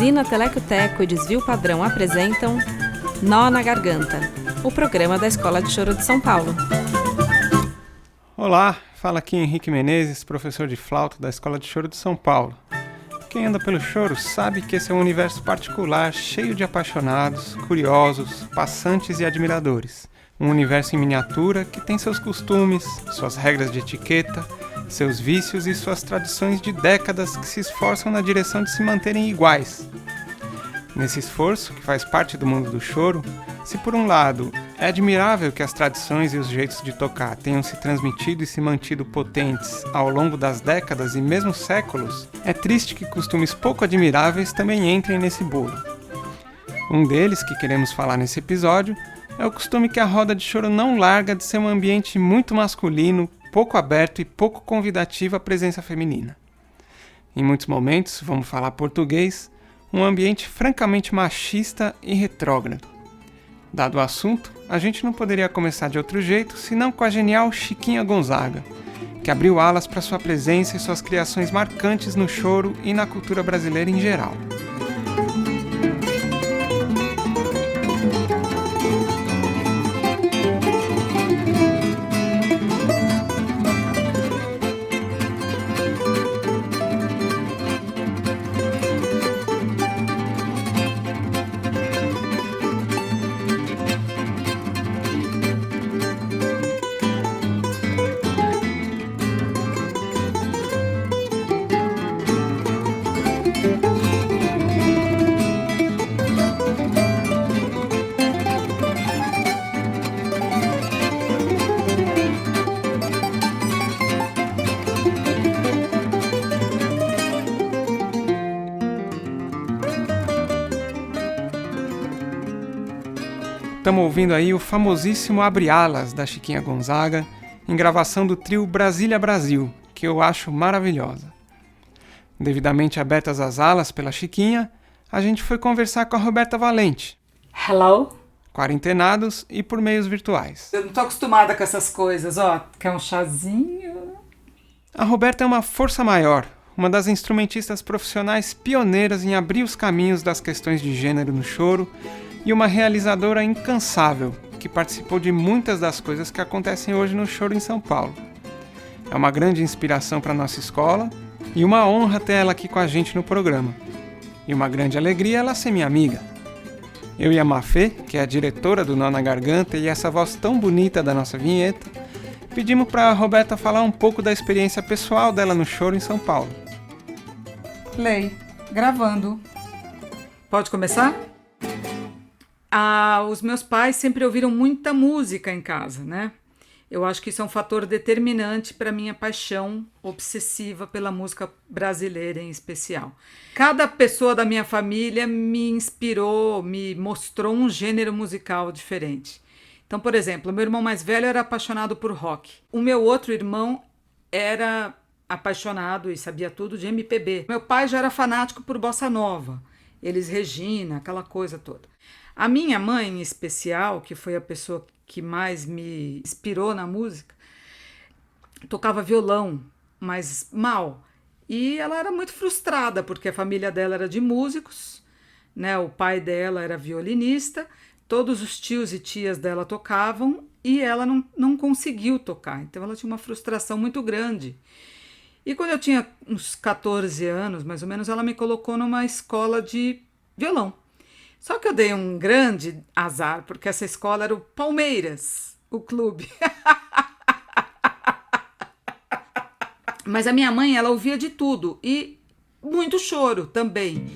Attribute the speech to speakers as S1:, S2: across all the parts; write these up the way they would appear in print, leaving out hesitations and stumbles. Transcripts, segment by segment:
S1: Usina Teleco-Teco e Desvio Padrão apresentam Nó na Garganta, o programa da Escola de Choro de São Paulo.
S2: Olá, fala aqui Henrique Menezes, professor de flauta da Escola de Choro de São Paulo. Quem anda pelo choro sabe que esse é um universo particular, cheio de apaixonados, curiosos, passantes e admiradores. Um universo em miniatura que tem seus costumes, suas regras de etiqueta, seus vícios e suas tradições de décadas que se esforçam na direção de se manterem iguais. Nesse esforço, que faz parte do mundo do choro, se por um lado é admirável que as tradições e os jeitos de tocar tenham se transmitido e se mantido potentes ao longo das décadas e mesmo séculos, é triste que costumes pouco admiráveis também entrem nesse bolo. Um deles, que queremos falar nesse episódio, é o costume que a roda de choro não larga de ser um ambiente muito masculino, pouco aberto e pouco convidativo à presença feminina. Em muitos momentos, vamos falar português, um ambiente francamente machista e retrógrado. Dado o assunto, a gente não poderia começar de outro jeito senão com a genial Chiquinha Gonzaga, que abriu alas para sua presença e suas criações marcantes no choro e na cultura brasileira em geral. Estamos ouvindo aí o famosíssimo Abre Alas da Chiquinha Gonzaga, em gravação do trio Brasília Brasil, que eu acho maravilhosa. Devidamente abertas as alas pela Chiquinha, a gente foi conversar com a Roberta Valente.
S3: Hello?
S2: Quarentenados e por meios virtuais.
S3: Eu não tô acostumada com essas coisas, ó. Quer um chazinho?
S2: A Roberta é uma força maior, uma das instrumentistas profissionais pioneiras em abrir os caminhos das questões de gênero no choro e uma realizadora incansável, que participou de muitas das coisas que acontecem hoje no choro em São Paulo. É uma grande inspiração para a nossa escola e uma honra ter ela aqui com a gente no programa. E uma grande alegria ela ser minha amiga. Eu e a Mafê, que é a diretora do Nó na Garganta e essa voz tão bonita da nossa vinheta, pedimos para a Roberta falar um pouco da experiência pessoal dela no choro em São Paulo.
S3: Play. Gravando. Pode começar? Os meus pais sempre ouviram muita música em casa, né? Eu acho que isso é um fator determinante para a minha paixão obsessiva pela música brasileira em especial. Cada pessoa da minha família me inspirou, me mostrou um gênero musical diferente. Então, por exemplo, meu irmão mais velho era apaixonado por rock. O meu outro irmão era apaixonado e sabia tudo de MPB. Meu pai já era fanático por bossa nova. Elis Regina, aquela coisa toda. A minha mãe, em especial, que foi a pessoa que mais me inspirou na música, tocava violão, mas mal. E ela era muito frustrada, porque a família dela era de músicos, né? O pai dela era violinista, todos os tios e tias dela tocavam e ela não conseguiu tocar. Então ela tinha uma frustração muito grande. E quando eu tinha uns 14 anos, mais ou menos, ela me colocou numa escola de violão. Só que eu dei um grande azar, porque essa escola era o Palmeiras, o clube. Mas a minha mãe, ela ouvia de tudo e muito choro também.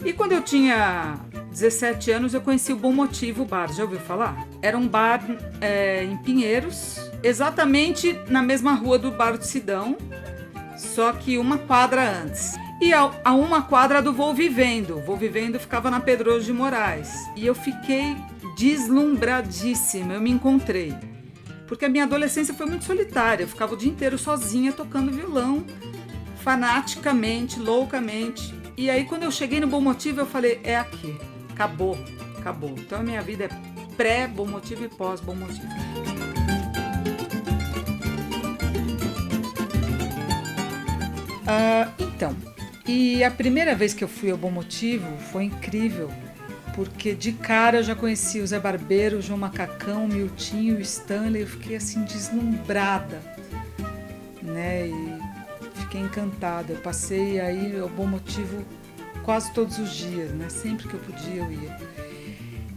S3: E quando eu tinha 17 anos, eu conheci o Bom Motivo Bar. Já ouviu falar? Era um bar em Pinheiros, exatamente na mesma rua do Bar do Sidão, só que uma quadra antes. E a uma quadra do Vou Vivendo. Vou Vivendo ficava na Pedroso de Moraes. E eu fiquei deslumbradíssima, eu me encontrei. Porque a minha adolescência foi muito solitária. Eu ficava o dia inteiro sozinha tocando violão, fanaticamente, loucamente. E aí quando eu cheguei no Bom Motivo eu falei, é aqui, acabou. Então a minha vida é pré-Bom Motivo e pós-Bom Motivo. Então, E a primeira vez que eu fui ao Bom Motivo foi incrível, porque de cara eu já conheci o Zé Barbeiro, o João Macacão, o Miltinho, o Stanley, eu fiquei assim deslumbrada, né? E fiquei encantada. Eu passei aí ao Bom Motivo quase todos os dias, né? Sempre que eu podia eu ia.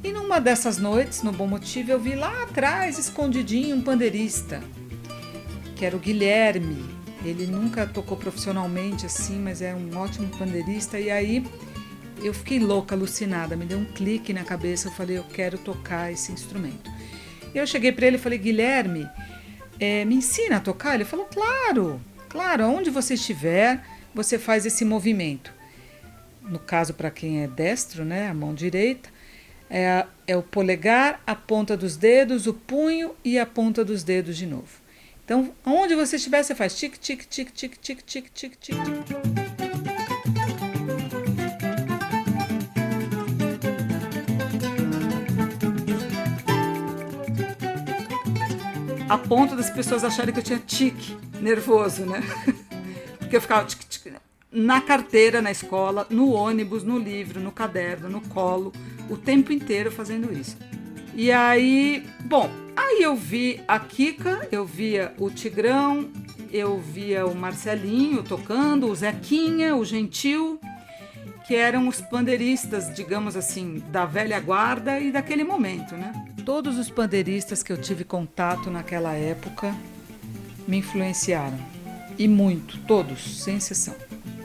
S3: E numa dessas noites, no Bom Motivo, eu vi lá atrás, escondidinho, um pandeirista, que era o Guilherme. Ele nunca tocou profissionalmente assim, mas é um ótimo pandeirista. E aí eu fiquei louca, alucinada, me deu um clique na cabeça, eu falei, eu quero tocar esse instrumento. E eu cheguei para ele e falei, Guilherme, me ensina a tocar? Ele falou, claro, onde você estiver, você faz esse movimento. No caso, para quem é destro, né, a mão direita, é o polegar, a ponta dos dedos, o punho e a ponta dos dedos de novo. Então, onde você estiver, você faz tic, tic, tic, tic, tic, tic, tic, tic. A ponto das pessoas acharem que eu tinha tique nervoso, né? Porque eu ficava tic, tic, na carteira, na escola, no ônibus, no livro, no caderno, no colo, o tempo inteiro fazendo isso. E aí, bom, aí eu vi a Kika, eu via o Tigrão, eu via o Marcelinho tocando, o Zequinha, o Gentil, que eram os pandeiristas, digamos assim, da velha guarda e daquele momento, né? Todos os pandeiristas que eu tive contato naquela época me influenciaram. E muito, todos, sem exceção.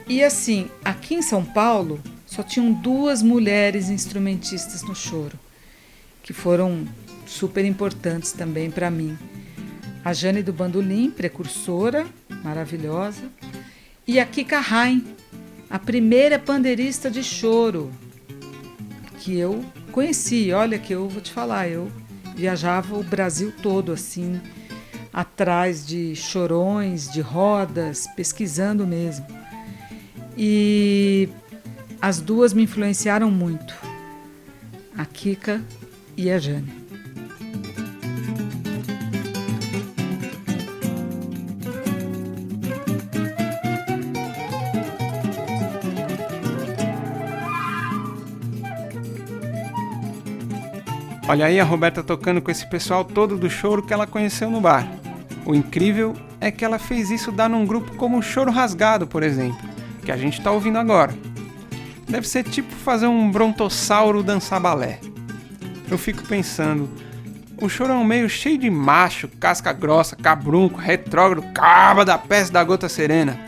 S3: E assim, aqui em São Paulo, só tinham 2 mulheres instrumentistas no choro, que foram super importantes também para mim. A Jane do Bandolim, precursora, maravilhosa, e a Kika Rain, a primeira pandeirista de choro que eu conheci. Olha que eu vou te falar, eu viajava o Brasil todo assim, atrás de chorões, de rodas, pesquisando mesmo. E as 2 me influenciaram muito, a Kika e a Jane.
S2: Olha aí a Roberta tocando com esse pessoal todo do choro que ela conheceu no bar. O incrível é que ela fez isso dar num grupo como o Choro Rasgado, por exemplo, que a gente está ouvindo agora. Deve ser tipo fazer um brontossauro dançar balé. Eu fico pensando, o choro é um meio cheio de macho, casca grossa, cabrunco, retrógrado, caba da peste da gota serena.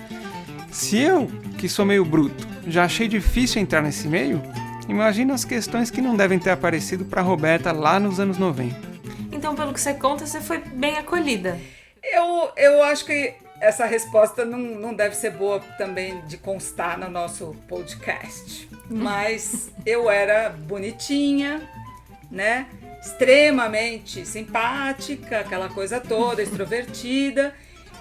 S2: Se eu, que sou meio bruto, já achei difícil entrar nesse meio, imagina as questões que não devem ter aparecido para Roberta lá nos anos 90.
S1: Então, pelo que você conta, você foi bem acolhida.
S3: Eu acho que essa resposta não deve ser boa também de constar no nosso podcast. Mas eu era bonitinha, né? Extremamente simpática, aquela coisa toda, extrovertida.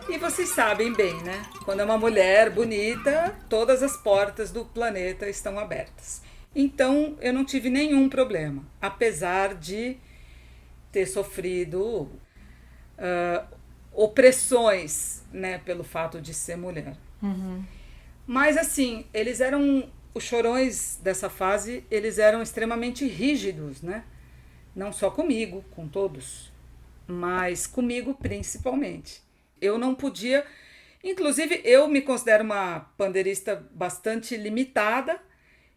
S3: E vocês sabem bem, né? Quando é uma mulher bonita, todas as portas do planeta estão abertas. Então, eu não tive nenhum problema, apesar de ter sofrido opressões, né, pelo fato de ser mulher.
S1: Uhum.
S3: Mas, assim, eles eram, os chorões dessa fase, eles eram extremamente rígidos, né? Não só comigo, com todos, mas comigo principalmente. Eu não podia, inclusive eu me considero uma pandeirista bastante limitada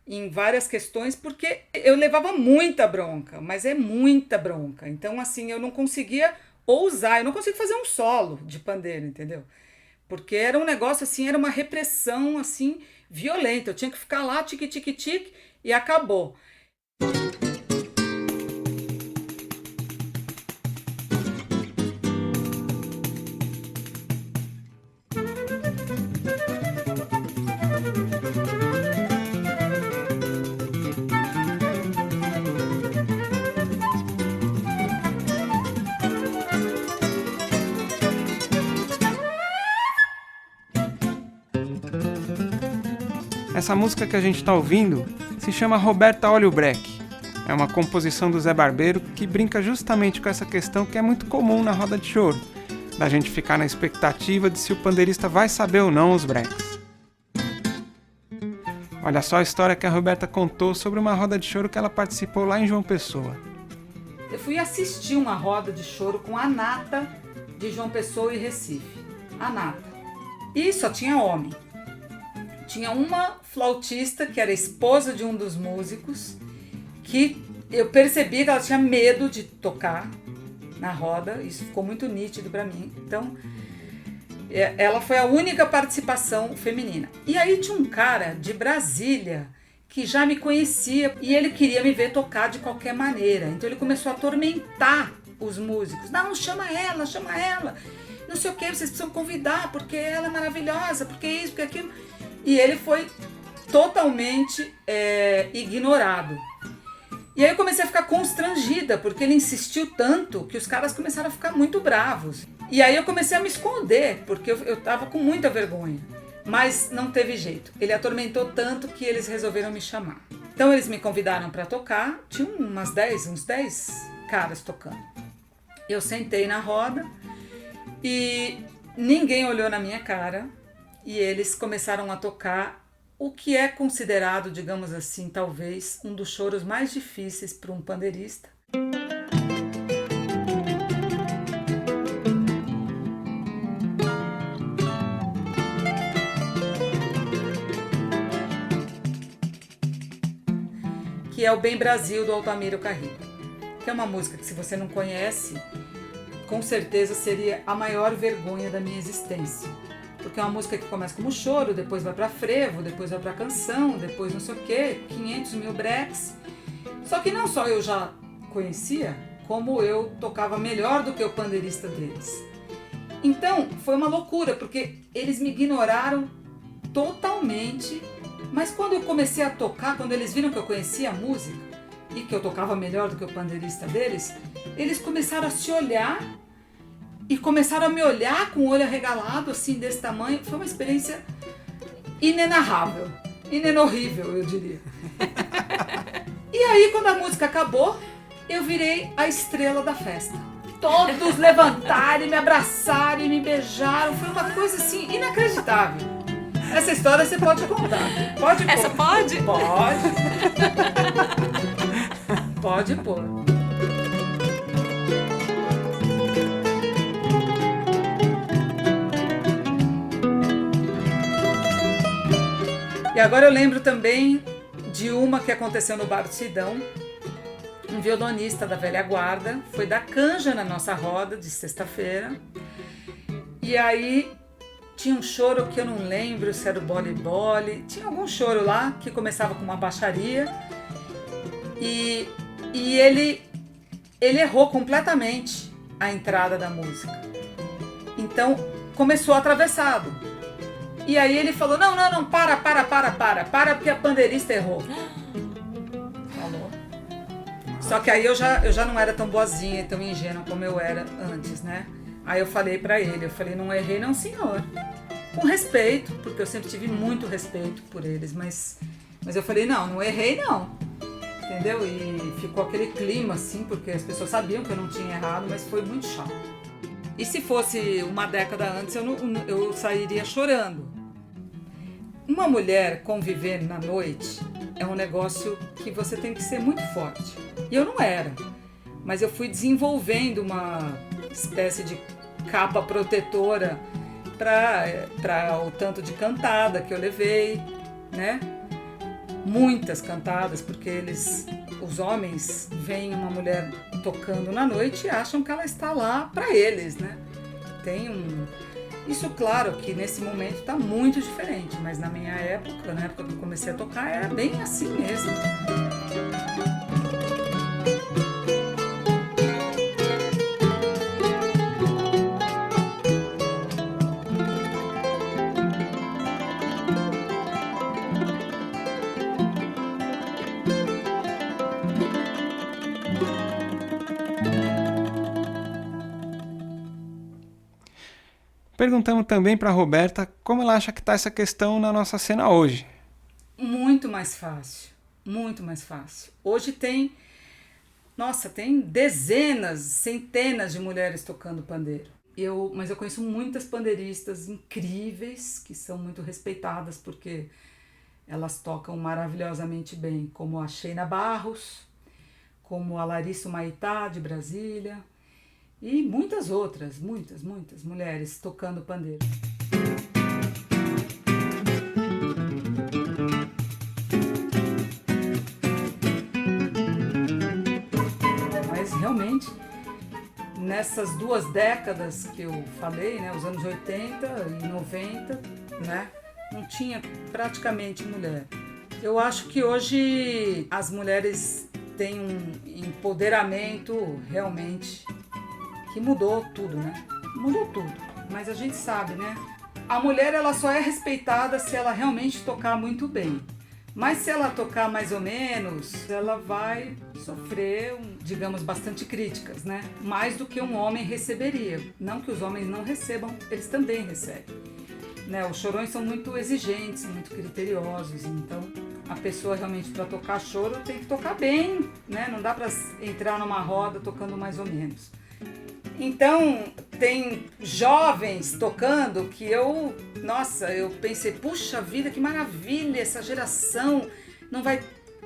S3: em várias questões, porque eu levava muita bronca, mas é muita bronca. Então, assim, eu não conseguia ousar, eu não consigo fazer um solo de pandeiro, entendeu? Porque era um negócio assim, era uma repressão assim, violenta. Eu tinha que ficar lá, tique, tique, tique, e acabou.
S2: Essa música que a gente está ouvindo se chama Roberta Olha o Breque. É uma composição do Zé Barbeiro que brinca justamente com essa questão que é muito comum na roda de choro, da gente ficar na expectativa de se o pandeirista vai saber ou não os breques. Olha só a história que a Roberta contou sobre uma roda de choro que ela participou lá em João Pessoa.
S3: Eu fui assistir uma roda de choro com a nata de João Pessoa e Recife. A nata. E só tinha homem. Tinha uma flautista que era esposa de um dos músicos, que eu percebi que ela tinha medo de tocar na roda. Isso ficou muito nítido para mim. Então, ela foi a única participação feminina. E aí tinha um cara de Brasília que já me conhecia e ele queria me ver tocar de qualquer maneira. Então ele começou a atormentar os músicos. Não, chama ela, não sei o que, vocês precisam convidar, porque ela é maravilhosa, porque isso, porque aquilo. E ele foi totalmente ignorado. E aí eu comecei a ficar constrangida, porque ele insistiu tanto que os caras começaram a ficar muito bravos. E aí eu comecei a me esconder, porque eu tava com muita vergonha. Mas não teve jeito. Ele atormentou tanto que eles resolveram me chamar. Então eles me convidaram para tocar. Tinha uns 10 caras tocando. Eu sentei na roda e ninguém olhou na minha cara. E eles começaram a tocar o que é considerado, digamos assim, talvez um dos choros mais difíceis para um pandeirista. Que é o Bem Brasil, do Altamiro Carrilho, que é uma música que, se você não conhece, com certeza seria a maior vergonha da minha existência, porque é uma música que começa como choro, depois vai para frevo, depois vai para canção, depois não sei o que, 500 mil breaks. Só que não só eu já conhecia, como eu tocava melhor do que o pandeirista deles. Então foi uma loucura, porque eles me ignoraram totalmente. Mas quando eu comecei a tocar, quando eles viram que eu conhecia a música e que eu tocava melhor do que o pandeirista deles, eles começaram a se olhar e começaram a me olhar com o olho arregalado, assim, desse tamanho. Foi uma experiência inenarrável, inenorrível, eu diria. E aí, quando a música acabou, eu virei a estrela da festa. Todos levantaram, me abraçaram e me beijaram. Foi uma coisa, assim, inacreditável. Essa história você pode contar. Pode pôr.
S1: Essa pode?
S3: Pode. Pode pôr. E agora eu lembro também de uma que aconteceu no Bar do Sidão. Um violonista da velha guarda foi dar canja na nossa roda de sexta-feira. E aí tinha um choro que eu não lembro se era o bole-bole. Tinha algum choro lá que começava com uma baixaria. E ele errou completamente a entrada da música. Então começou atravessado. E aí ele falou, não, para, porque a pandeirista errou. Falou. Só que aí eu já não era tão boazinha, tão ingênua como eu era antes, né? Aí eu falei pra ele, não errei não, senhor. Com respeito, porque eu sempre tive muito respeito por eles, mas eu falei, não errei não. Entendeu? E ficou aquele clima assim, porque as pessoas sabiam que eu não tinha errado, mas foi muito chato. E se fosse uma década antes, eu sairia chorando. Uma mulher conviver na noite é um negócio que você tem que ser muito forte. E eu não era, mas eu fui desenvolvendo uma espécie de capa protetora para o tanto de cantada que eu levei, né? Muitas cantadas, porque os homens veem uma mulher tocando na noite e acham que ela está lá para eles, né? Isso, claro, que nesse momento está muito diferente, mas na minha época, na época que eu comecei a tocar, era bem assim mesmo.
S2: Perguntamos também para a Roberta como ela acha que está essa questão na nossa cena hoje.
S3: Muito mais fácil, muito mais fácil. Hoje tem dezenas, centenas de mulheres tocando pandeiro. Mas eu conheço muitas pandeiristas incríveis, que são muito respeitadas, porque elas tocam maravilhosamente bem, como a Sheina Barros, como a Larissa Humaitá, de Brasília, e muitas outras, muitas mulheres tocando pandeiro. Mas realmente, nessas 2 décadas que eu falei, né, os anos 80 e 90, né, não tinha praticamente mulher. Eu acho que hoje as mulheres têm um empoderamento realmente que mudou tudo, né? Mudou tudo. Mas a gente sabe, né? A mulher, ela só é respeitada se ela realmente tocar muito bem. Mas se ela tocar mais ou menos, ela vai sofrer, digamos, bastante críticas, né? Mais do que um homem receberia. Não que os homens não recebam, eles também recebem. Né? Os chorões são muito exigentes, muito criteriosos, então a pessoa realmente para tocar choro tem que tocar bem, né? Não dá para entrar numa roda tocando mais ou menos. Então tem jovens tocando que eu pensei, puxa vida, que maravilha, essa geração não vai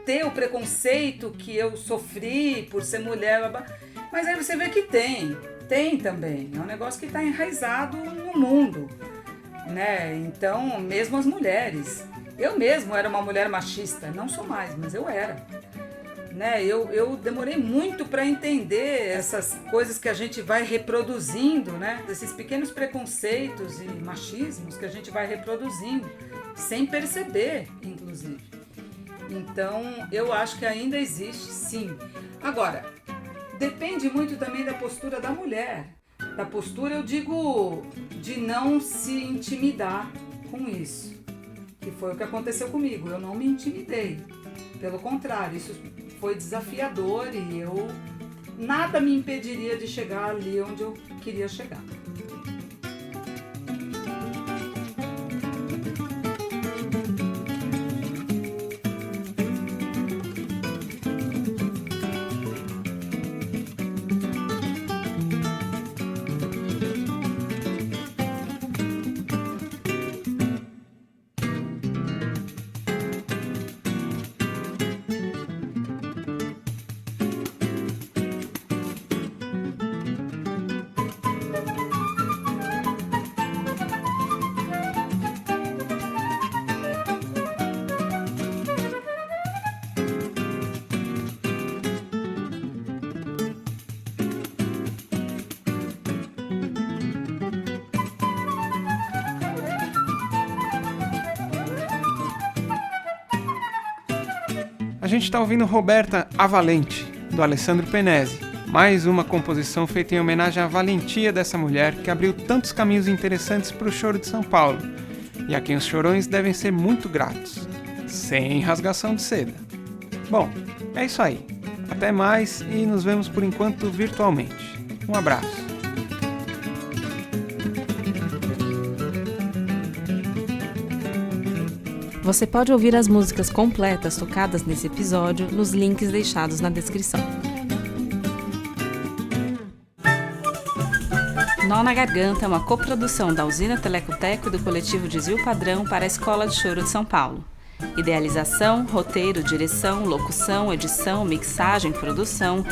S3: ter o preconceito que eu sofri por ser mulher, mas aí você vê que tem também, é um negócio que está enraizado no mundo, né? Então, mesmo as mulheres, eu mesmo era uma mulher machista, não sou mais, mas eu era, né? Eu demorei muito para entender essas coisas que a gente vai reproduzindo, né? Esses pequenos preconceitos e machismos que a gente vai reproduzindo, sem perceber, inclusive. Então, eu acho que ainda existe, sim. Agora, depende muito também da postura da mulher. Da postura, eu digo, de não se intimidar com isso, que foi o que aconteceu comigo. Eu não me intimidei, pelo contrário, isso foi desafiador e nada me impediria de chegar ali onde eu queria chegar.
S2: A gente está ouvindo Roberta a Valente, do Alessandro Penese, mais uma composição feita em homenagem à valentia dessa mulher que abriu tantos caminhos interessantes para o choro de São Paulo, e a quem os chorões devem ser muito gratos, sem rasgação de seda. Bom, é isso aí. Até mais e nos vemos por enquanto virtualmente. Um abraço.
S1: Você pode ouvir as músicas completas tocadas nesse episódio nos links deixados na descrição. Nó na Garganta é uma coprodução da Usina Telecoteco e do coletivo Desvio Padrão para a Escola de Choro de São Paulo. Idealização, roteiro, direção, locução, edição, mixagem, produção,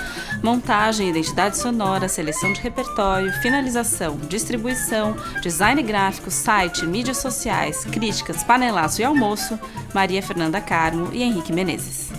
S1: montagem, identidade sonora, seleção de repertório, finalização, distribuição, design gráfico, site, mídias sociais, críticas, panelaço e almoço, Maria Fernanda Carmo e Henrique Menezes.